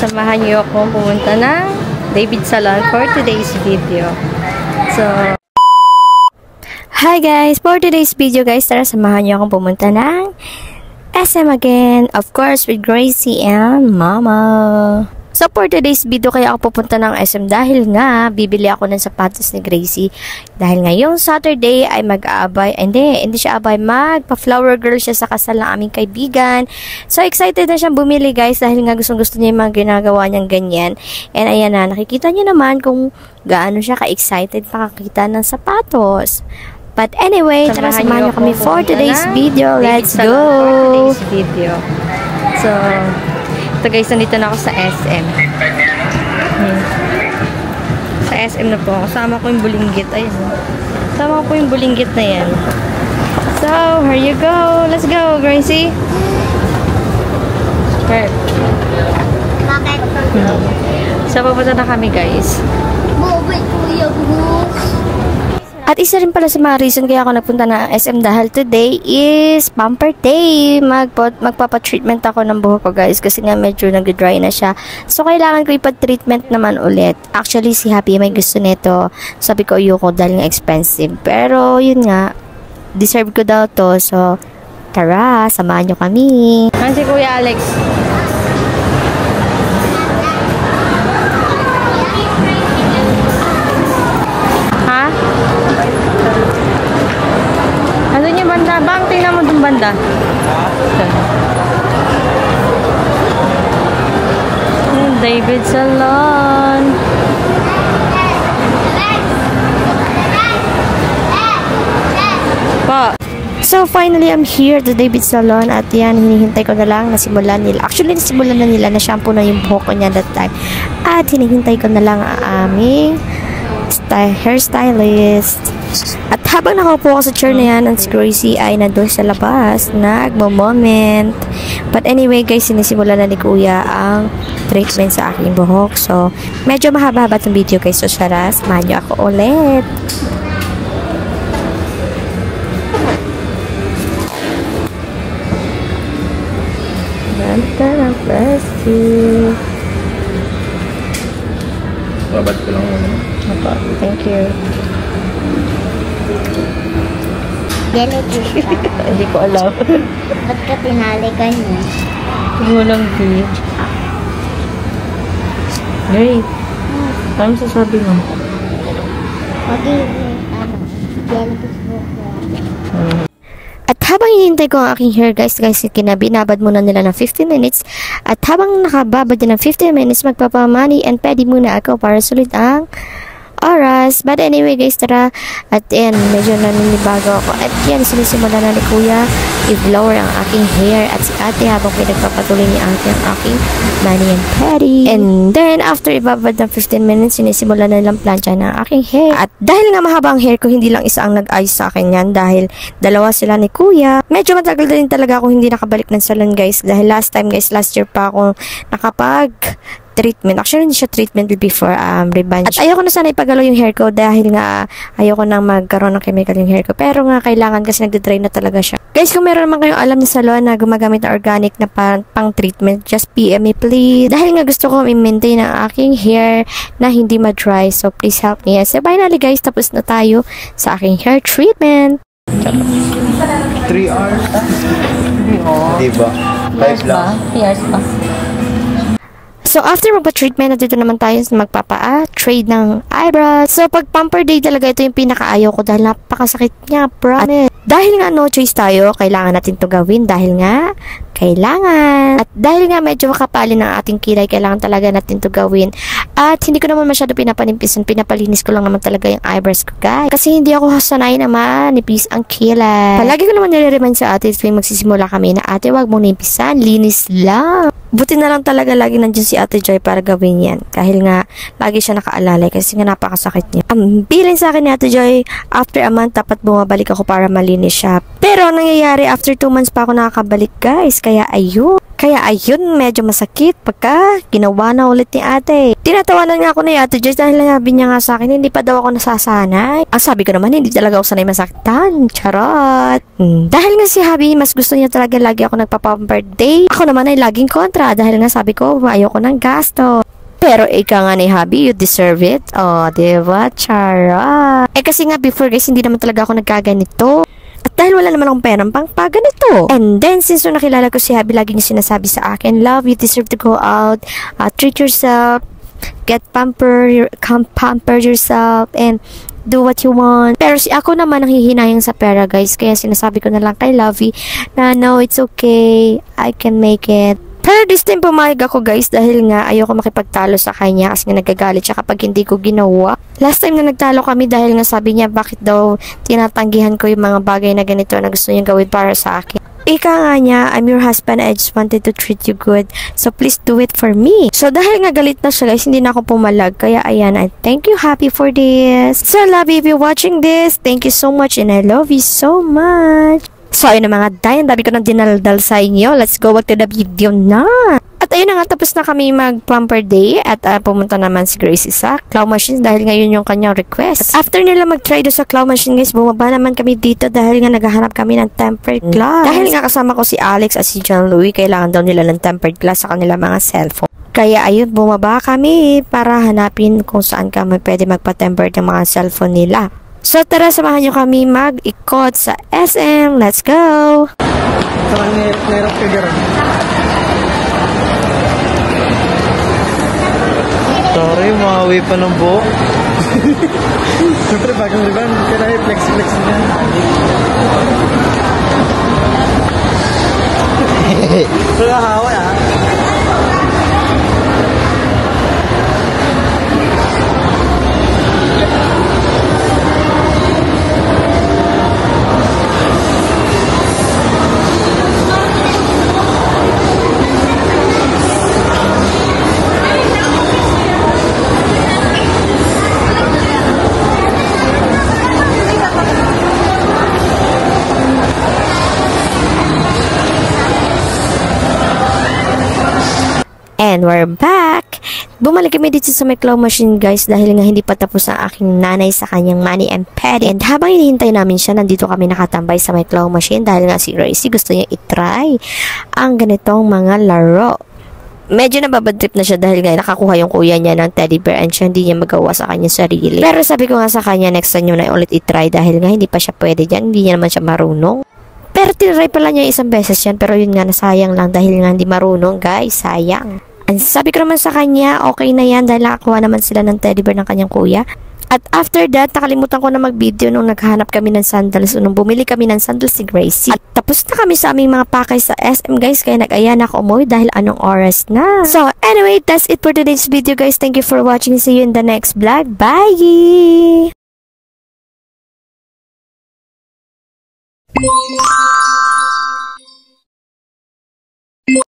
samahan niyo ako pumunta ng David Salon for today's video. So, hi guys! For today's video guys, tara samahan niyo akong pumunta ng SM again. Of course, with Gracie and Mama. So, for today's video, kaya ako pupunta ng SM dahil nga, bibili ako ng sapatos ni Gracie. Dahil ngayong Saturday ay mag-aabay, hindi siya abay, magpa-flower girl siya sa kasal ng aming kaibigan. So, excited na siyang bumili guys dahil nga gustong-gusto niya yung mga ginagawa niyang ganyan. And ayan na, nakikita niyo naman kung gaano siya ka-excited makakita ng sapatos. But anyway, tara samahan niyo kami for today's video. Let's go! For today's video. So, ito guys, nandito na ako sa SM. Sa SM na po. Kasama ko yung bulinggit. Ayun. Kasama ko yung bulinggit na yan. So, here you go. Let's go, Gracie. Perfect. Bakit? So, papunta na kami guys. Bobit, kuya, bus. At isa rin pala sa mga reason kaya ako nagpunta ng SM dahil today is pamper day. Magpapa-treatment ako ng buhok ko guys kasi nga medyo nag-dry na siya. So kailangan ko ipa-treatment naman ulit. Actually si Happy may gusto nito. Sabi ko ayoko dahil nga expensive. Pero yun nga, deserve ko daw to. So tara, samahan nyo kami. Ano si Kuya Alex? Banda, bang tingnan mo dun banda. David Salon. Pa. So finally I'm here to David Salon at yan hinihintay ko na lang na simulan nila. Actually nasimulan na nila na shampoo na yung buhok ko niya that time. At hinihintay ko na lang ang aming hairstylist. At habang nakaupo ako sa chair na yan, ang si Gracie ay nandun sa labas, nagmo-moment. But anyway guys, sinisimulan na ni Kuya ang treatment sa aking buhok. So, medyo mahaba-haba itong video guys. So, tara, samahan niyo ako ulit. Ganda ng plastic. Babad ko lang muna. Opo, thank you. Jellyfish ka. Hindi ko alam. Ba't ka tinali ganyan? Walang tea. Great. Ano sasabi mo? Jellyfish mo. At habang hinihintay ko ang aking hair guys, binabad muna nila ng 15 minutes. At habang nakababad din ng 15 minutes, magpapamani and pedi muna ako para sulit ang oras. But anyway guys, tara. At yan, medyo naninibago ako. At yan, sinisimula na ni Kuya i-blower ang aking hair at si ate habang pinagpapatuloy niya ang aking mani and pedi. And then, after ibabad ng 15 minutes, sinisimula na nilang plancha ng aking hair. At dahil nga mahaba ang hair ko, hindi lang isa ang nag-ayos sa akin yan dahil dalawa sila ni Kuya. Medyo matagal din talaga ako hindi nakabalik ng salon guys dahil last year pa ako treatment. Actually, hindi siya treatment before reband. At ayoko na sana ipagalaw yung hair ko dahil nga ayoko nang magkaroon ng chemical yung hair ko. Pero nga, kailangan kasi nagde-dry na talaga siya. Guys, kung meron naman kayong alam na salon na gumagamit ng organic na pang-treatment, just PM me please. Dahil nga gusto ko i-maintain ang aking hair na hindi ma-dry. So, please help me. So, finally guys, tapos na tayo sa aking hair treatment. 3 hours? Diba? 5 lang. 3 hours pa. So, after magpa-treatment, nandito naman tayo sa magpapa-trade ng eyebrows. So, pag pamper day talaga, ito yung pinakaayaw ko dahil napakasakit niya, promise. Dahil nga no choice tayo, kailangan natin to gawin dahil nga kailangan. At dahil nga medyo makapalin ang ating kilay, kailangan talaga natin to gawin. At hindi ko naman masyado pinapanimpisan, pinapalinis ko lang naman talaga yung eyebrows ko, guys. Kasi hindi ako sanay na manipis ang kilay. Palagi ko naman nire-remind sa ate tuwing magsisimula kami na ate, wag mong nipisan, linis lang. Buti na lang talaga lagi nandiyan si Ate Joy para gawin yan. Dahil nga, lagi siya nakaalalay kasi nga napakasakit niya. Ang bilin sa akin ni Ate Joy, after a month, dapat bumabalik ako para malinis siya. Pero, nangyayari, after 2 months pa ako nakakabalik, guys. Kaya, ayun. Kaya ayun, medyo masakit pagka ginawa na ulit ni ate. Tinatawanan nga ako ni ate Joyce dahil sabi niya nga sa akin, hindi pa daw ako nasasanay. Ang sabi ko naman, hindi talaga ako sanay masaktan. Charot. Dahil nga si Habi, mas gusto niya talaga lagi ako nagpa-pamper-day. Ako naman ay laging kontra dahil nga sabi ko, ayoko ng gasto. Pero ika nga ni Habi, you deserve it. Oh, diba? Charot. Kasi nga before guys, hindi naman talaga ako nagkaganito. At dahil wala naman akong perang pang paganito. And then, since nung nakilala ko si Habi, lagi niya sinasabi sa akin, love, you deserve to go out, treat yourself, get pamper yourself, and do what you want. Pero si ako naman ang hihinayang sa pera guys, kaya sinasabi ko na lang kay Lovey na no, it's okay, I can make it. Pero this time pumayag ako guys dahil nga ayoko makipagtalo sa kanya kasi nga nagagalit siya kapag hindi ko ginawa. Last time na nagtalo kami dahil nga sabi niya bakit daw tinatanggihan ko yung mga bagay na ganito na gusto niya gawin para sa akin. Ika nga niya, I'm your husband, I just wanted to treat you good. So please do it for me. So dahil nga galit na siya guys, hindi na ako pumalag. Kaya ayan, I thank you Happy for this. So Lovey, if you're watching this, thank you so much and I love you so much. So ayun na mga day, ang dami ko nang dinaldal sa inyo. Let's go back to the video na. At ayun na nga, tapos na kami mag-pamper day at pumunta naman si Gracie sa claw machines dahil ngayon yung kanyang request. At after nila mag-try do sa claw machine guys, bumaba naman kami dito dahil nga naghahanap kami ng tempered glass. Dahil nga kasama ko si Alex at si John Louie, kailangan daw nila ng tempered glass sa kanila mga cellphone. Kaya ayun, bumaba kami para hanapin kung saan kami pwede magpa-tempered ng mga cellphone nila. So tara, samahan nyo kami mag-ikot sa SM. Let's go! Parang nirap ka gano'n. Sorry, maawi pa ng buhok. Siyempre, bagong riban. Kailangan flex-flex niya. Wala hawa ah. And we're back! Bumalik kami dito sa may claw machine guys dahil nga hindi pa tapos ang aking nanay sa kanyang mani and pedi. And habang hinihintay namin siya, nandito kami nakatambay sa may claw machine dahil nga si Gracie gusto niya itry ang ganitong mga laro. Medyo nababad trip na siya dahil nga nakakuha yung kuya niya ng teddy bear and siya hindi niya magawa sa kanya sarili. Pero sabi ko nga sa kanya, next time yun ay ulit itry dahil nga hindi pa siya pwede dyan, hindi niya naman siya marunong. Pero tinry pala niya isang beses yan, pero yun nga nasayang lang dahil nga hindi marunong guys, sayang. And sabi ko naman sa kanya, okay na yan dahil nakakuha naman sila ng teddy bear ng kanyang kuya. At after that, nakalimutan ko na mag-video nung naghahanap kami ng sandals o nung bumili kami ng sandals si Gracie. At tapos na kami sa aming mga pakay sa SM guys, kaya nag-aya na ako umuwi dahil anong oras na. So anyway, that's it for today's video guys. Thank you for watching. See you in the next vlog. Bye!